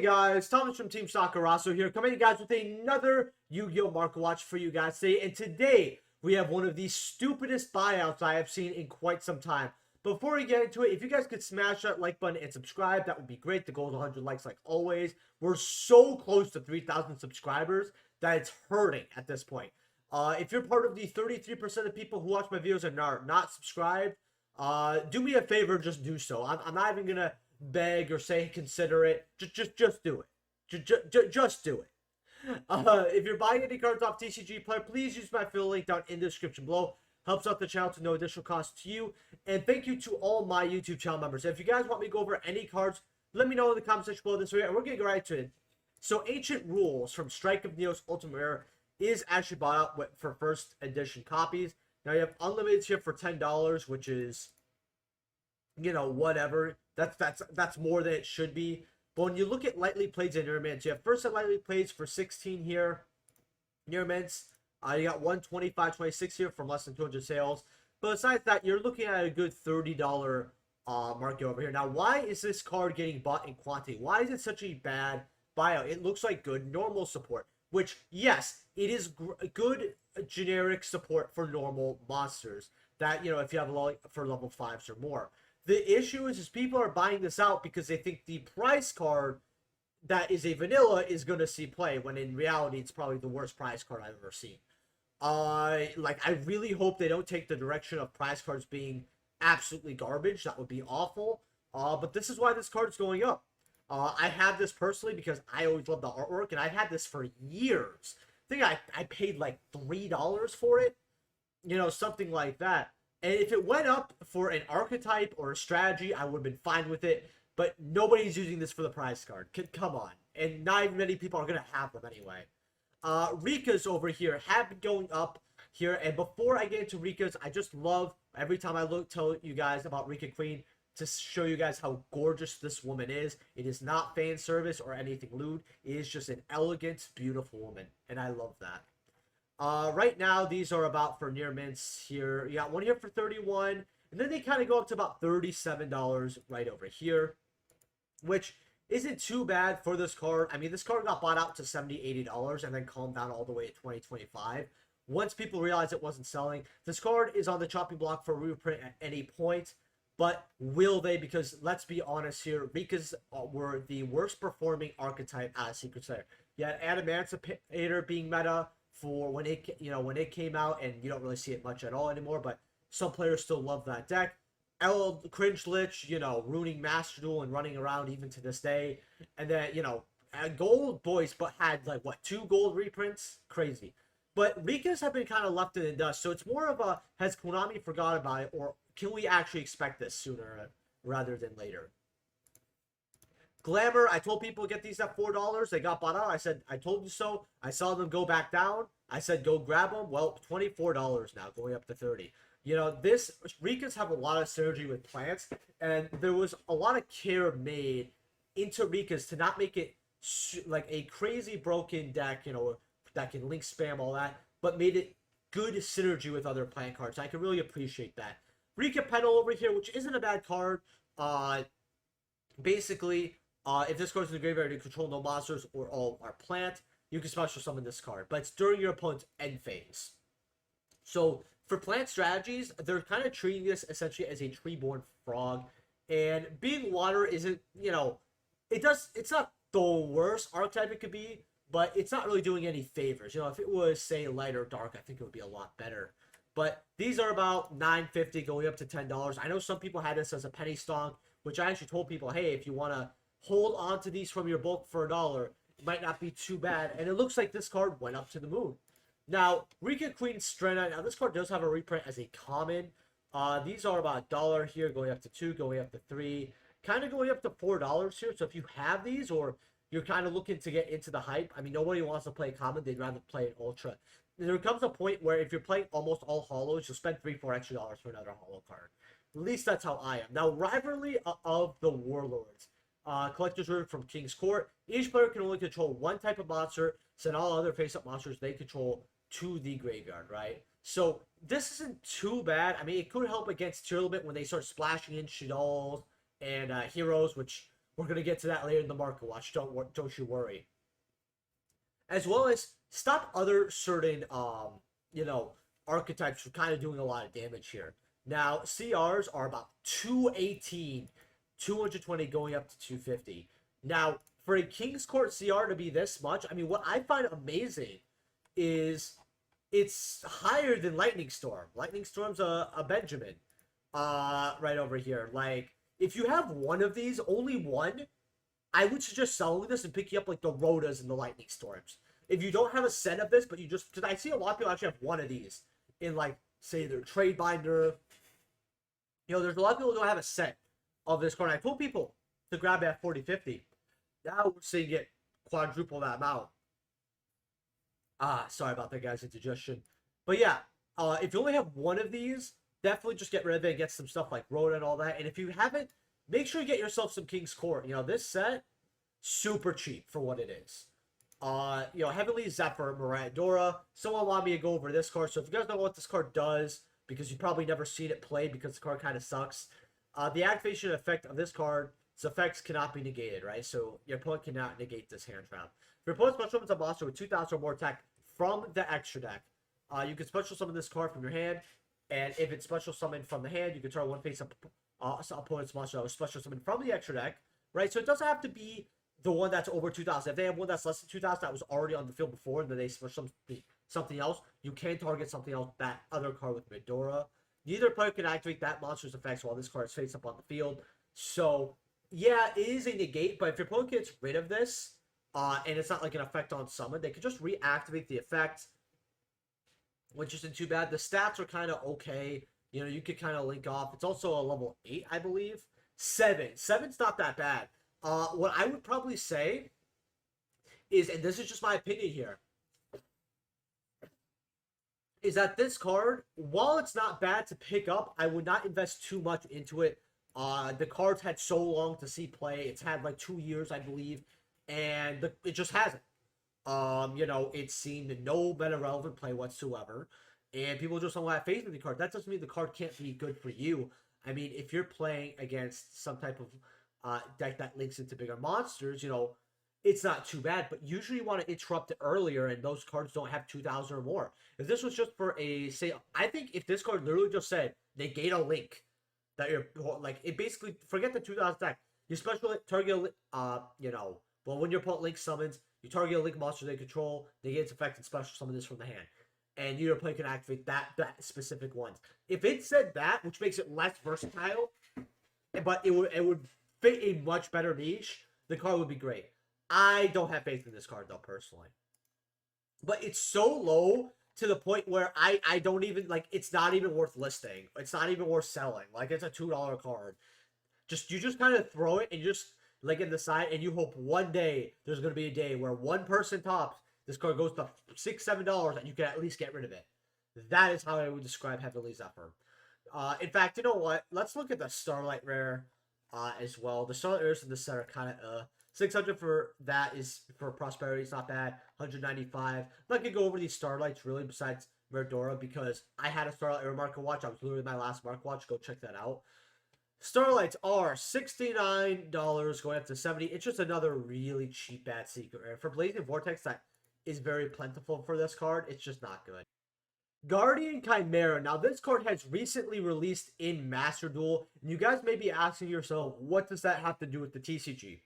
guys, Thomas from Team Sakurazo here, coming to you guys with another Yu-Gi-Oh! Market Watch for you guys today. And today, we have one of the stupidest buyouts I have seen in quite some time. Before we get into it, if you guys could smash that like button and subscribe, that would be great. The goal is 100 likes like always. We're so close to 3,000 subscribers that it's hurting at this point. If you're part of the 33% of people who watch my videos and are not subscribed, do me a favor, just do so. I'm not even going to beg or say consider it. Just do it. Just do it. If you're buying any cards off TCG Player, please use my affiliate link down in the description below. Helps out the channel to no additional cost to you. And thank you to all my YouTube channel members. If you guys want me to go over any cards, let me know in the comment section below this video, and we're going to get right to it. So Ancient Rules from Strike of Neos Ultimate Rare is actually bought out for first edition copies. Now you have Unlimited here for $10, which is, you know, whatever. That's more than it should be. But when you look at lightly plays and near-mints, you have first set lightly plays for 16 here. Near-mints, you got 125.26 here from less than 200 sales. But besides that, you're looking at a good $30 market over here. Now, why is this card getting bought in quantity? Why is it such a bad buyout? It looks like good normal support, which, yes, it is good generic support for normal monsters that, you know, if you have for level 5s or more. The issue is people are buying this out because they think the price card that is a vanilla is going to see play, when in reality it's probably the worst price card I've ever seen. I really hope they don't take the direction of prize cards being absolutely garbage. That would be awful. But this is why this card is going up. I have this personally because I always love the artwork, and I've had this for years. I think I paid like $3 for it, you know, something like that. And if it went up for an archetype or a strategy, I would have been fine with it. But nobody's using this for the prize card. Come on. And not even many people are going to have them anyway. Rika's over here have been going up here. And before I get into Rika's, I just love, every time I tell you guys about Rika Queen, to show you guys how gorgeous this woman is. It is not fan service or anything lewd. It is just an elegant, beautiful woman. And I love that. Right now, these are about for near mints here. You got one here for $31, and then they kind of go up to about $37 right over here, which isn't too bad for this card. I mean, this card got bought out to $70, $80, and then calmed down all the way at $20, $25. Once people realized it wasn't selling, this card is on the chopping block for reprint at any point. But will they? Because let's be honest here, Rika's were the worst performing archetype out of Secret Slayer. You had Adamantipator being meta for when it came out, and you don't really see it much at all anymore, but some players still love that deck. Cringe Lich, you know, ruining Master Duel and running around even to this day. And then, you know, Gold Boys, but had like what, 2 gold reprints? Crazy. But Rika's have been kind of left in the dust, so it's more of a, has Konami forgot about it, or can we actually expect this sooner rather than later? Glamour, I told people to get these at $4. They got bought out. I said, I told you so. I saw them go back down. I said, go grab them. Well, $24 now, going up to $30. You know, Rika's have a lot of synergy with plants, and there was a lot of care made into Rika's to not make it like a crazy broken deck, you know, that can link spam, all that, but made it good synergy with other plant cards. I can really appreciate that. Rika Pedal over here, which isn't a bad card. Basically, if this goes to the graveyard, you control no monsters or all are plant, you can special summon this card. But it's during your opponent's end phase. So for plant strategies, they're kind of treating this essentially as a tree-born frog. And being water isn't, you know, it's not the worst archetype it could be, but it's not really doing any favors. You know, if it was, say, light or dark, I think it would be a lot better. But these are about $9.50 going up to $10. I know some people had this as a penny stonk, which I actually told people, hey, if you want to hold on to these from your bulk for $1, it might not be too bad. And it looks like this card went up to the moon. Now, Rika Queen Strena. Now, this card does have a reprint as a common. These are about $1 here, going up to $2, going up to $3, kind of going up to $4 here. So if you have these, or you're kind of looking to get into the hype, I mean, nobody wants to play common. They'd rather play an ultra. There comes a point where if you're playing almost all hollows, you'll spend $3, $4 extra for another hollow card. At least that's how I am. Now, Rivalry of the Warlords. Collector's Rune from King's Court. Each player can only control one type of monster. Send all other face-up monsters they control to the graveyard, right? So this isn't too bad. I mean, it could help against TEARLAMENTS when they start splashing in Shaddoll and heroes, which We're going to get to that later in the market watch. Don't you worry. As well as stop other certain, you know, archetypes from kind of doing a lot of damage here. Now, CRs are about 218, 220 going up to 250. Now, for a King's Court CR to be this much, I mean, what I find amazing is it's higher than Lightning Storm. Lightning Storm's a Benjamin, right over here. Like, if you have one of these, only one, I would suggest selling this and picking up like the Rhodas and the Lightning Storms. If you don't have a set of this, but you just, because I see a lot of people actually have one of these in like, say, their trade binder. You know, there's a lot of people who don't have a set of this card. I told people to grab it at 40-50. Now we're seeing it quadruple that amount. Sorry about that, guys. Indigestion. But yeah, if you only have one of these, definitely just get rid of it and get some stuff like Rhoda and all that. And if you haven't, make sure you get yourself some King's Court. You know, this set, super cheap for what it is. You know, Heavenly Zepper, Mirandora. Someone wanted me to go over this card. So if you guys know what this card does, because you've probably never seen it play because the card kind of sucks. The activation effect of this card, its effects cannot be negated, right? So your opponent cannot negate this hand trap. If your opponent special summons a monster with 2,000 or more attack from the extra deck, you can special summon this card from your hand, and if it's special summoned from the hand, you can turn one face up opponent's monster that was special summoned from the extra deck, right? So it doesn't have to be the one that's over 2,000. If they have one that's less than 2,000 that was already on the field before, and then they special something else, you can target something else, that other card with Mirandora. Neither player can activate that monster's effects while this card is face up on the field. So, yeah, it is a negate, but if your opponent gets rid of this, and it's not like an effect on summon, they can just reactivate the effect, which isn't too bad. The stats are kind of okay. You know, you could kind of link off. It's also a level 8, I believe. 7. 7's not that bad. What I would probably say is, and this is just my opinion here, is that this card, while it's not bad to pick up, I would not invest too much into it. The card's had so long to see play. It's had like 2 years, I believe, and it just hasn't. You know, it's seen no better relevant play whatsoever, and people just don't have faith in the card. That doesn't mean the card can't be good for you. I mean, if you're playing against some type of deck that links into bigger monsters, you know, it's not too bad, but usually you want to interrupt it earlier, and those cards don't have 2,000 or more. If this was just for a, say, I think if this card literally just said, negate a link, that you're, like, it basically, forget the 2,000 deck, you special target, you know, well, when your opponent link summons, you target a link monster they control, negate its effect, and special summon this from the hand. And your player can activate that specific ones. If it said that, which makes it less versatile, but it would fit a much better niche, the card would be great. I don't have faith in this card, though, personally. But it's so low to the point where I don't even, like, it's not even worth listing. It's not even worth selling. Like, it's a $2 card. You just kind of throw it and you just, like, in the side, and you hope one day there's going to be a day where one person tops, this card goes to $6, $7, and you can at least get rid of it. That is how I would describe Heavenly Zephyr. In fact, you know what? Let's look at the Starlight rare as well. The Starlight rares in this set are kind of 600 for that is for Prosperity. It's not bad. 195. I'm not going to go over these Starlights really besides Mirandora because I had a Starlight Air Market Watch. I was literally my last Market Watch. Go check that out. Starlights are $69 going up to $70. It's just another really cheap bad secret rare. For Blazing Vortex, that is very plentiful for this card. It's just not good. Guardian Chimera. Now, this card has recently released in Master Duel. And you guys may be asking yourself, what does that have to do with the TCG?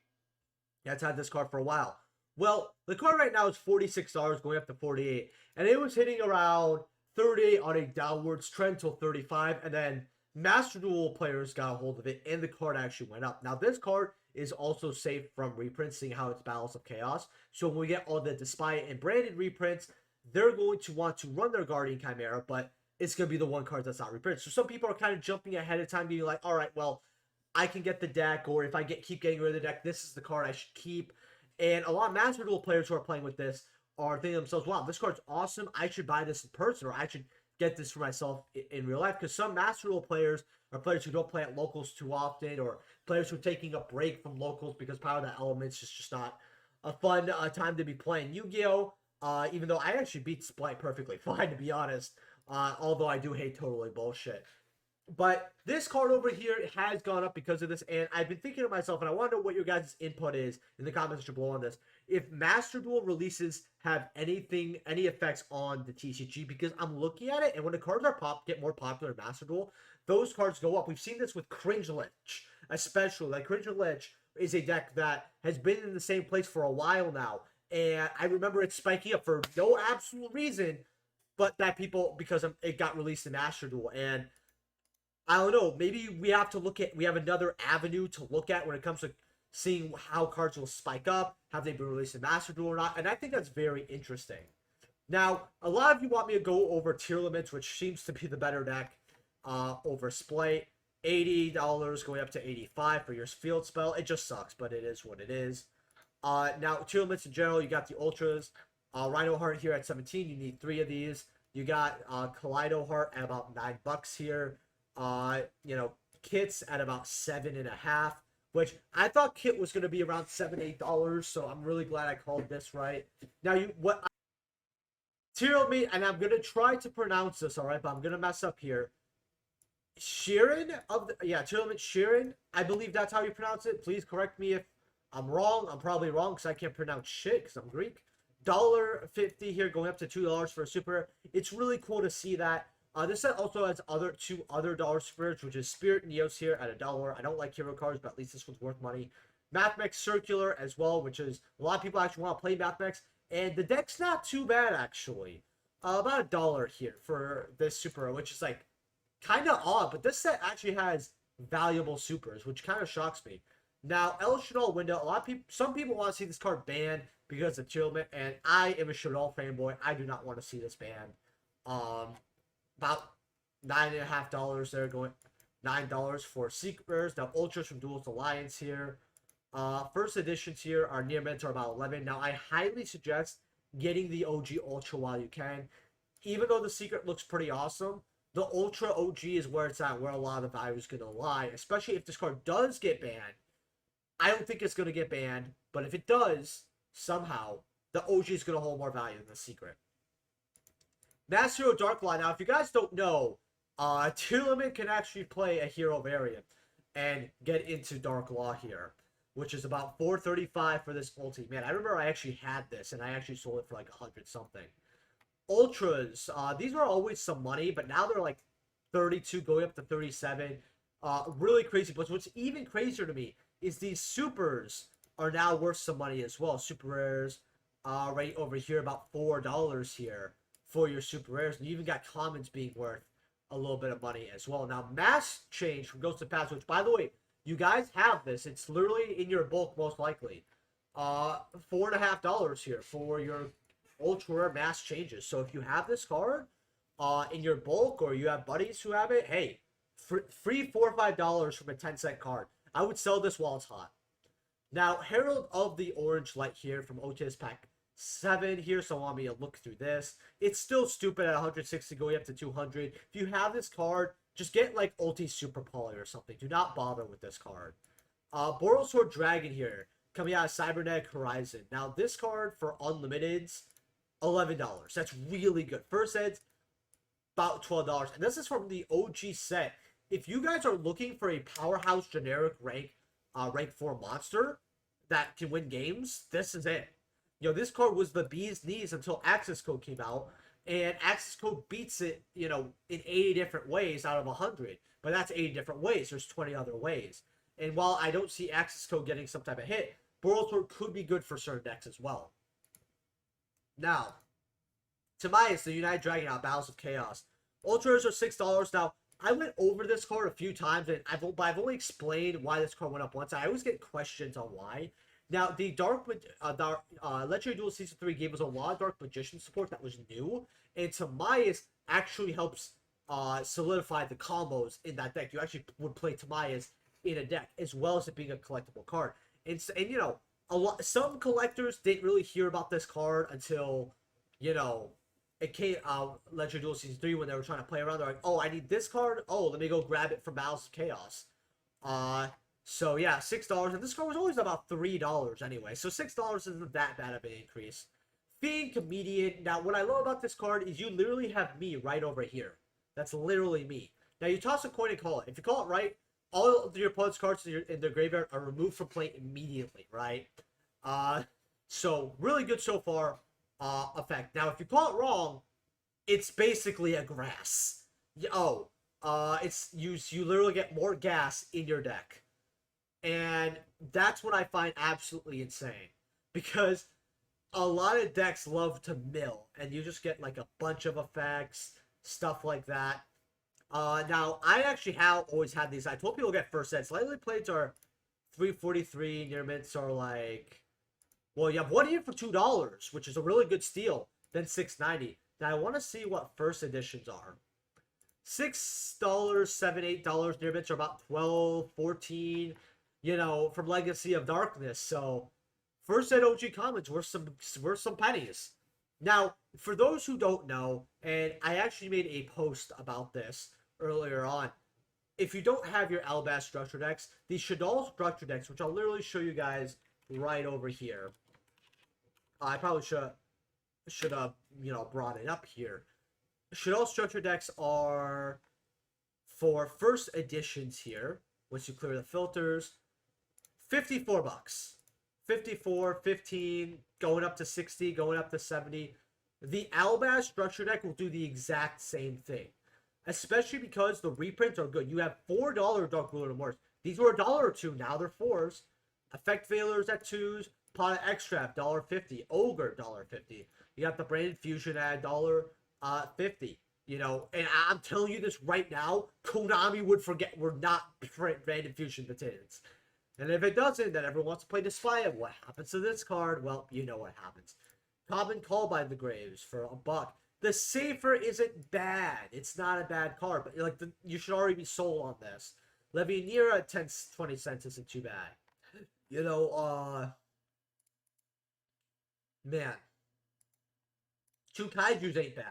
That's had this card for a while. Well, the card right now is $46 going up to $48. And it was hitting around 38 on a downwards trend till 35. And then Master Duel players got a hold of it and the card actually went up. Now, this card is also safe from reprints, seeing how it's Battles of Chaos. So when we get all the Despite and branded reprints, they're going to want to run their Guardian Chimera, but it's going to be the one card that's not reprinted. So some people are kind of jumping ahead of time, being like, all right, well, I can get the deck, or if I keep getting rid of the deck, this is the card I should keep. And a lot of Master Duel players who are playing with this are thinking to themselves, wow, this card's awesome. I should buy this in person, or I should get this for myself in real life. Because some Master Duel players are players who don't play at locals too often, or players who are taking a break from locals because Power of the Elements is just not a fun time to be playing Yu-Gi-Oh! Even though I actually beat Splight perfectly fine, to be honest. Although I do hate Totally Bullshit. But this card over here has gone up because of this, and I've been thinking to myself, and I want to know what your guys' input is in the comments below on this. If Master Duel releases have any effects on the TCG, because I'm looking at it, and when the cards get more popular in Master Duel, those cards go up. We've seen this with Cringe Lich, especially. Like, Cringe Lich is a deck that has been in the same place for a while now, and I remember it spiking up for no absolute reason, but that because it got released in Master Duel, and I don't know. Maybe we have another avenue to look at when it comes to seeing how cards will spike up, have they been released in Master Duel or not, and I think that's very interesting. Now, a lot of you want me to go over TEARLAMENTS, which seems to be the better deck over Splay. $80 going up to $85 for your field spell. It just sucks, but it is what it is. Now, TEARLAMENTS in general, you got the Ultras. Rhino Heart here at 17. You need 3 of these. You got Kaleido Heart at about $9 here. You know, kits at about $7.50, which I thought kit was going to be around $7-8, so I'm really glad I called this right. Now, TEARLAMENT, and I'm going to try to pronounce this, all right, but I'm going to mess up here. TEARLAMENTS, Sheeran, I believe that's how you pronounce it. Please correct me if I'm wrong. I'm probably wrong because I can't pronounce shit because I'm Greek. $1.50 here going up to $2 for a super. It's really cool to see that. This set also has two other dollar spirits, which is Spirit and Neos here at $1. I don't like hero cards, but at least this one's worth money. Mathmex Circular as well, which is a lot of people actually want to play Mathmex, and the deck's not too bad actually. About $1 here for this super, which is like kind of odd, but this set actually has valuable supers, which kind of shocks me. Now, El Shaddoll Window, some people want to see this card banned because of TEARLAMENT, and I am a Shaddoll fanboy. I do not want to see this banned. About $9.50 there, going $9 for Secrets. Now, Ultras from Duelist Alliance here. First editions here are near mint are about 11. Now, I highly suggest getting the OG Ultra while you can. Even though the Secret looks pretty awesome, the Ultra OG is where it's at, where a lot of the value is going to lie, especially if this card does get banned. I don't think it's going to get banned, but if it does, somehow, the OG is going to hold more value than the Secret. Master Hero Dark Law. Now, if you guys don't know, TEARLAMENT can actually play a hero variant and get into Dark Law here, which is about $4.35 for this ulti. Man, I remember I actually had this, and I actually sold it for like 100 something. Ultras, these were always some money, but now they're like 32 going up to 37. Really crazy. But what's even crazier to me is these supers are now worth some money as well. Super rares, right over here, about $4 here for your super rares, and you even got commons being worth a little bit of money as well. Now, mass change from Ghost of Past, which, by the way, you guys have this. It's literally in your bulk, most likely. $4.50 here for your ultra rare mass changes. So if you have this card in your bulk, or you have buddies who have it, hey, free $4 or $5 from a 10-cent card. I would sell this while it's hot. Now, Herald of the Orange Light here from OTS Pack 7 here, so I want me to look through this. It's still stupid at 160 going up to 200. If you have this card, just get like Ulti Super Poly or something. Do not bother with this card. Boral Sword Dragon here, coming out of Cybernetic Horizon. Now, this card for Unlimiteds, $11. That's really good. First ed's about $12. And this is from the OG set. If you guys are looking for a powerhouse generic rank 4 monster that can win games, this is it. You know, this card was the bee's knees until Access Code came out, and Access Code beats it, you know, in 80 different ways out of 100. But that's 80 different ways. There's 20 other ways. And while I don't see Access Code getting some type of hit, Boral Sword could be good for certain decks as well. Now, Timaeus, the United Dragon out, Battles of Chaos. Ultras are $6. Now, I went over this card a few times, and I've only explained why this card went up once. I always get questions on why. Now, the Legendary Duel Season 3 gave us a lot of Dark Magician support that was new, and Timaeus actually helps solidify the combos in that deck. You actually would play Timaeus in a deck, as well as it being a collectible card. And you know, some collectors didn't really hear about this card until, you know, it came Legendary Duel Season 3 when they were trying to play around. They're like, oh, I need this card. Oh, let me go grab it from Battles of Chaos. So yeah, $6, and this card was always about $3 anyway, so $6 isn't that bad of an increase. Fiend Comedian. Now, what I love about this card is you literally have me right over here. That's literally me. Now you toss a coin and call it. If you call it right, all of your opponent's cards in their graveyard are removed from play immediately, right? So really good so far effect. Now, if you call it wrong, it's basically a grass. It's you literally get more gas in your deck. And that's what I find absolutely insane. Because a lot of decks love to mill, and you just get like a bunch of effects, stuff like that. Now, I actually have always had these. I told people to get first sets. Lightly plates are $3.43. Near mints are like, well, you have one here for $2, which is a really good steal. Then $6.90. Now, I want to see what first editions are. $6, $7, $8. Near mints are about 12, 14. You know, from Legacy of Darkness. So, first set OG commons worth some pennies. Now, for those who don't know, and I actually made a post about this earlier on, if you don't have your Alabast structure decks, these Shaddoll structure decks, which I'll literally show you guys right over here. I probably should have brought it up here. Shaddoll structure decks are for first editions here. Once you clear the filters, $54. 54, 15, going up to 60, going up to 70. The Alabast structure deck will do the exact same thing. Especially because the reprints are good. You have $4 Dark Ruler and Morse. These were $1 or $2. Now they're 4s. Effect Veilers at 2s. Pot of Extract, $1.50. Ogre, $1.50. You got the Branded Fusion at $1.50. And I'm telling you this right now, Konami would not print Branded Fusion Battalions. And if it doesn't, then everyone wants to play Display. What happens to this card? Well, you know what happens. Common Call by the Graves for $1. The Safer isn't bad. It's not a bad card, but you should already be sold on this. Levianira at 10-20 cents isn't too bad. Man. 2 Kaijus ain't bad,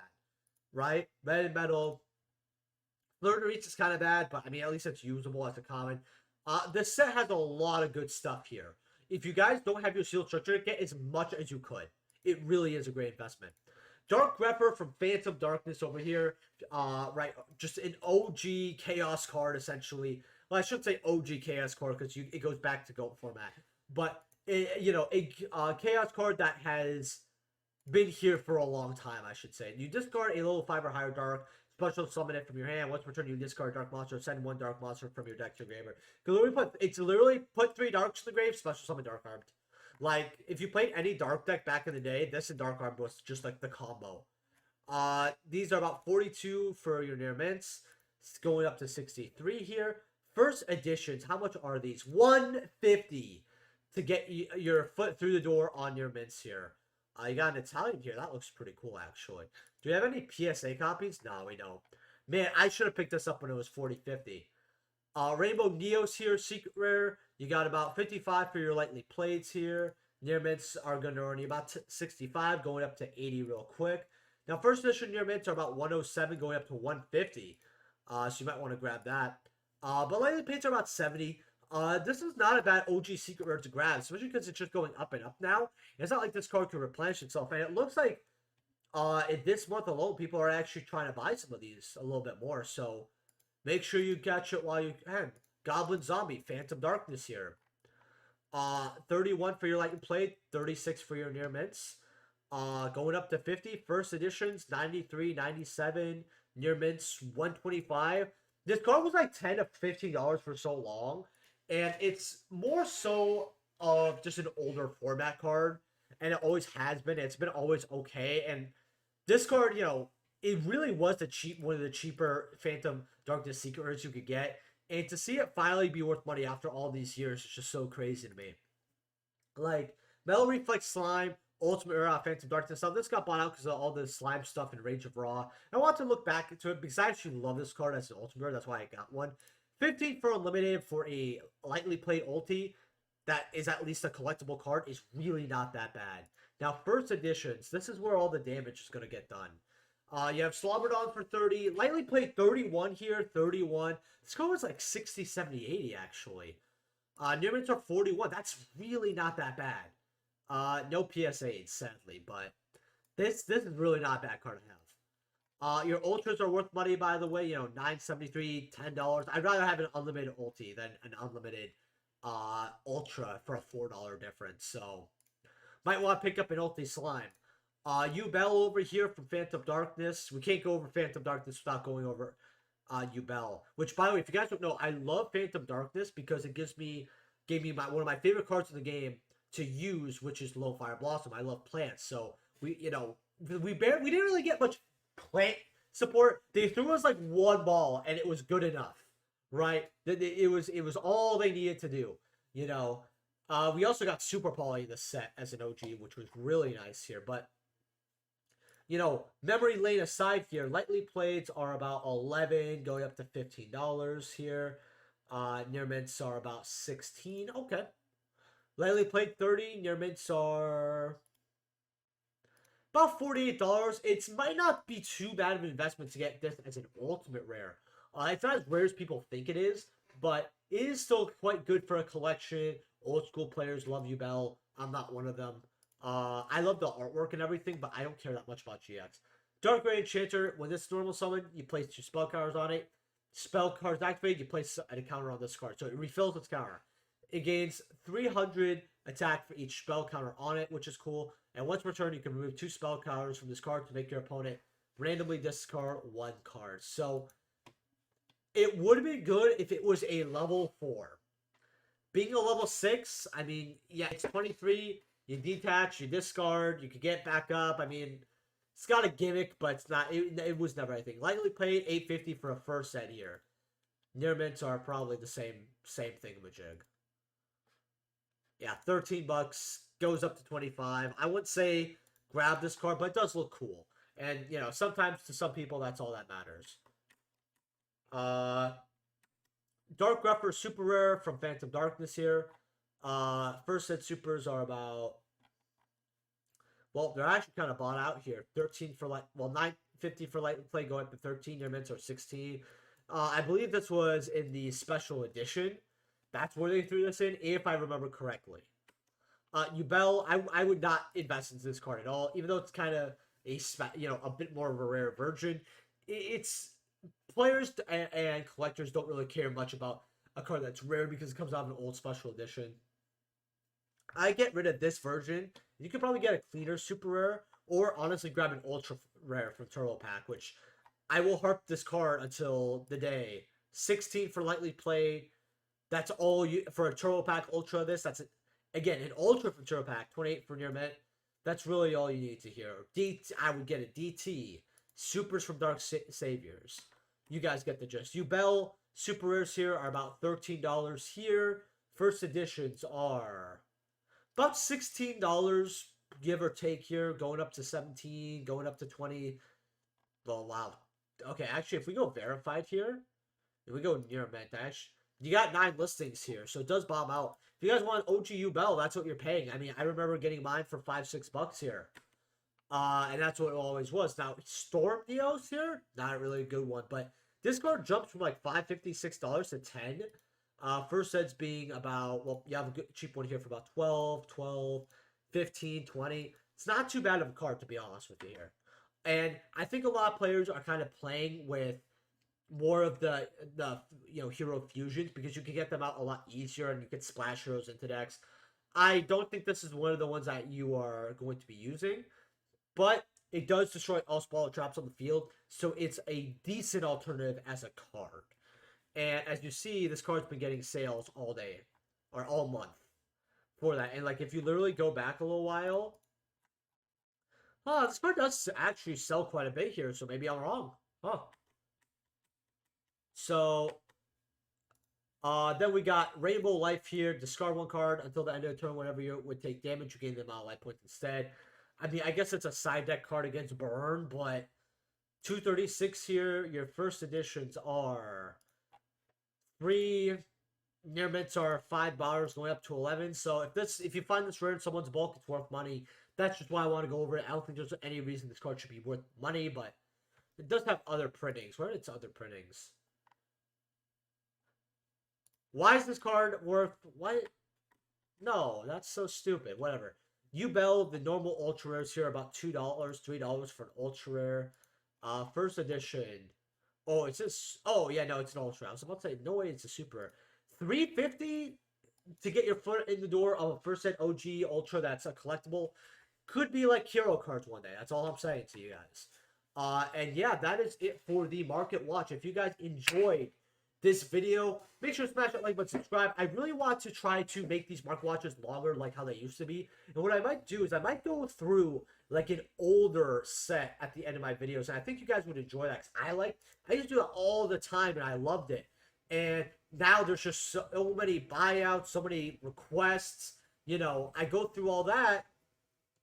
right? Red and Metal. Flirt and Reach is kind of bad, but I mean, at least it's usable as a common. This set has a lot of good stuff here. If you guys don't have your sealed structure, get as much as you could. It really is a great investment. Dark Grepper from Phantom Darkness over here. Right, just an OG Chaos card, essentially. Well, I shouldn't say OG Chaos card because it goes back to GOAT format. But, a Chaos card that has been here for a long time, I should say. You discard a level 5 or higher Dark. Special summon it from your hand. Once returned, you discard Dark Monster. Send 1 Dark Monster from your deck to your graveyard. It's literally put 3 Darks in the grave. Special summon Dark Armed. Like, if you played any Dark deck back in the day, this and Dark Armed was just like the combo. These are about 42 for your near mints. It's going up to 63 here. First editions, how much are these? $150 to get your foot through the door on your mints here. You got an Italian here. That looks pretty cool, actually. Do we have any PSA copies? No, we don't. Man, I should have picked this up when it was $40.50. Rainbow Neos here, secret rare. You got about 55 for your lightly plates here. Near mints are going to earn you about 65, going up to 80 real quick. Now, first edition near mints are about 107, going up to 150. So you might want to grab that. But lightly plates are about 70. This is not a bad OG secret rare to grab, especially because it's just going up and up now. It's not like this card can replenish itself, and it looks like in this month alone, people are actually trying to buy some of these a little bit more. So make sure you catch it while you can. Goblin Zombie, Phantom Darkness here. 31 for your lightning plate, 36 for your near mints. Going up to 50. First editions, 93, 97. Near mints, 125. This card was like $10 to $15 for so long. And it's more so of just an older format card. And it always has been. It's been always okay. And this card, it really was one of the cheaper Phantom Darkness secret rares you could get. And to see it finally be worth money after all these years is just so crazy to me. Like, Metal Reflex Slime, Ultimate Era, Phantom Darkness stuff. This got bought out because of all the slime stuff in Rage of Raw. I want to look back into it because I actually love this card as an Ultimate Era. That's why I got one. 15 for Unlimited for a lightly played ulti that is at least a collectible card is really not that bad. Now, first editions, this is where all the damage is going to get done. You have Slobberdon for 30. Lightly played 31 here, 31. This card was like 60, 70, 80 actually. Near mints are 41. That's really not that bad. No PSAs, sadly, but this is really not a bad card to Your ultras are worth money, by the way. You know, $9.73, $10. I'd rather have an unlimited ulti than an unlimited ultra for a $4 difference. So might want to pick up an ulti slime. YUBEL over here from Phantom Darkness. We can't go over Phantom Darkness without going over YUBEL. Which, by the way, if you guys don't know, I love Phantom Darkness because it gave me one of my favorite cards in the game to use, which is Low Fire Blossom. I love plants, so we didn't really get much plant support. They threw us like one ball, and it was good enough, right? It was all they needed to do, you know. We also got Super Poly in the set as an OG, which was really nice here. But, you know, memory lane aside here, lightly playeds are about $11, going up to $15 here. Near mints are about $16. Okay. Lightly played $30. Near mints are about $48. It might not be too bad of an investment to get this as an ultimate rare. It's not as rare as people think it is, but it is still quite good for a collection. Old school players love YUBEL. I'm not one of them. I love the artwork and everything, but I don't care that much about GX. Dark Ray Enchanter, when this normal summon, you place 2 spell counters on it. Spell cards activated, you place an counter on this card. So it refills its counter. It gains 300 attack for each spell counter on it, which is cool. And once per turn, you can remove 2 spell counters from this card to make your opponent randomly discard 1 card. So it would have been good if it was a level 4. Being a level 6, I mean, yeah, it's 23. You detach, you discard, you could get back up. I mean, it's got a gimmick, but it's not. It was never anything. Lightly played, $8.50 for a first set here. Near mints are probably the same thingamajig. Yeah, $13 goes up to 25. I wouldn't say grab this card, but it does look cool. And you know, sometimes to some people, that's all that matters. Dark Gruffer super rare from Phantom Darkness here. First set supers are about, well, they're actually kind of bought out here. 13 for $9.50 for light play, going up to 13. Your mints are 16. I believe this was in the special edition. That's where they threw this in, if I remember correctly. YUBEL, I would not invest in this card at all, even though it's kind of a bit more of a rare version. It's players and collectors don't really care much about a card that's rare because it comes out of an old special edition. I get rid of this version. You could probably get a cleaner super rare, or honestly grab an ultra rare from Turtle Pack, which I will harp this card until the day. 16 for lightly played. That's all you for a Turtle Pack ultra. That's again an ultra from Turtle Pack. 28 for near mint. That's really all you need to hear. I would get a DT. Supers from Dark Saviors. You guys get the gist. YUBEL super rares here are about $13 here. First editions are about $16, give or take here, going up to 17, going up to 20. Well, wow. Okay, actually, if we go verified here, if we go near mint, actually, you got 9 listings here, so it does bomb out. If you guys want OG YUBEL, that's what you're paying. I mean, I remember getting mine for $5-6 here. And that's what it always was. Now, Storm Neos here, not really a good one, but this card jumps from like $5.50, $6 to 10. First sets being about, well, you have a good cheap one here for about 12, 15, 20. It's not too bad of a card, to be honest with you here. And I think a lot of players are kind of playing with more of the hero fusions because you can get them out a lot easier and you can splash heroes into decks. I don't think this is one of the ones that you are going to be using, but it does destroy all smaller traps on the field, so it's a decent alternative as a card. And as you see, this card's been getting sales all day, or all month, for that. And like, if you literally go back a little while, this card does actually sell quite a bit here, so maybe I'm wrong. So, then we got Rainbow Life here. Discard 1 card until the end of the turn. Whenever you would take damage, you gain the amount of life points instead. I mean, I guess it's a side deck card against Burn, but 236 here. Your first editions are 3. Near mints are $5 going up to 11. So if you find this rare in someone's bulk, it's worth money. That's just why I want to go over it. I don't think there's any reason this card should be worth money, but it does have other printings. Where are its other printings? Why is this card worth... What? No, that's so stupid. Whatever. YUBEL, the normal ultra rares here are about $2, $3 for an ultra rare. First edition. Oh, it's just. Oh yeah, no, it's an ultra. I was about to say no way, it's a super. 350 to get your foot in the door of a first set OG ultra that's a collectible. Could be like hero cards one day. That's all I'm saying to you guys. And yeah, that is it for the market watch. If you guys enjoyed this video, make sure to smash that like button, subscribe. I really want to try to make these market watches longer like how they used to be. And what I might do is I might go through like an older set at the end of my videos. And I think you guys would enjoy that. I used to do it all the time and I loved it. And now there's just so many buyouts, so many requests. You know, I go through all that.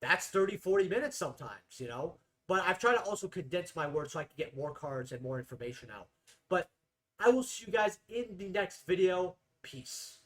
That's 30, 40 minutes sometimes, you know. But I've tried to also condense my words so I can get more cards and more information out. But I will see you guys in the next video. Peace.